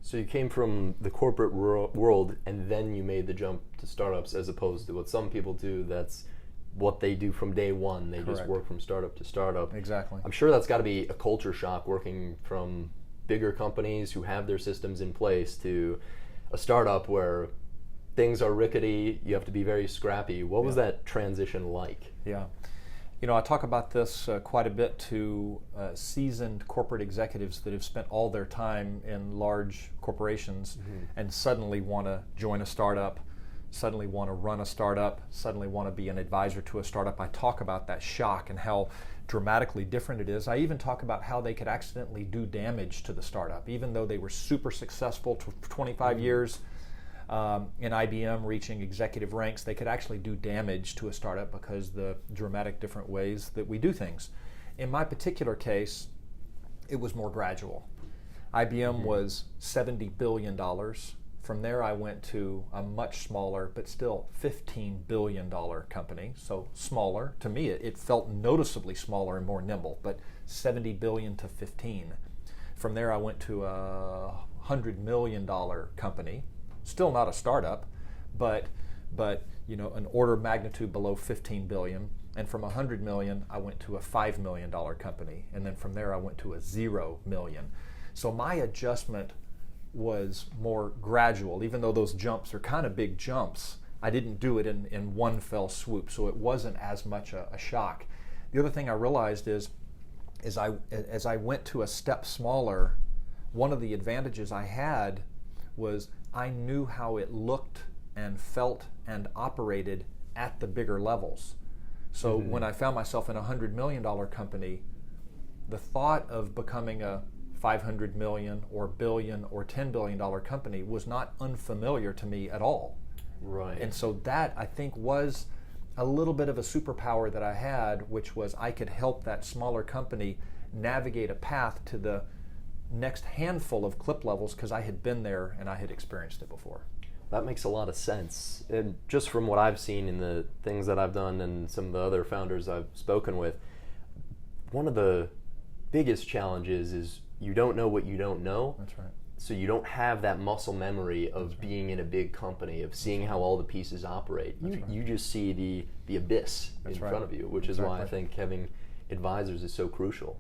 So you came from the corporate world and then you made the jump to startups, as opposed to what some people do. That's what they do from day one. They Correct. just work from startup to startup. Exactly. I'm sure that's got to be a culture shock, working from bigger companies who have their systems in place to a startup where things are rickety, you have to be very scrappy. What was that transition like? Yeah. I talk about this quite a bit to seasoned corporate executives that have spent all their time in large corporations and suddenly want to join a startup, suddenly want to run a startup, suddenly want to be an advisor to a startup. I talk about that shock and how dramatically different it is. I even talk about how they could accidentally do damage to the startup, even though they were super successful for 25 years. In IBM reaching executive ranks, they could actually do damage to a startup because the dramatic different ways that we do things. In my particular case, it was more gradual. IBM was $70 billion. From there I went to a much smaller, but still $15 billion company. So smaller. To me, it felt noticeably smaller and more nimble, but $70 billion to 15. From there I went to a $100 million company. Still not a startup, but an order of magnitude below 15 billion. And from 100 million, I went to a $5 million company. And then from there, I went to a 0 million. So my adjustment was more gradual. Even though those jumps are kind of big jumps, I didn't do it in one fell swoop. So it wasn't as much a shock. The other thing I realized is as I went to a step smaller, one of the advantages I had was I knew how it looked and felt and operated at the bigger levels. So when I found myself in a $100 million company, the thought of becoming a $500 million or billion or $10 billion company was not unfamiliar to me at all. Right. And so that, I think, was a little bit of a superpower that I had, which was I could help that smaller company navigate a path to the next handful of clip levels because I had been there and I had experienced it before. That makes a lot of sense. And just from what I've seen in the things that I've done and some of the other founders I've spoken with, one of the biggest challenges is you don't know what you don't know. That's right. So you don't have that muscle memory of being in a big company, of seeing how all the pieces operate. You just see the abyss in front of you, which is why I think having advisors is so crucial.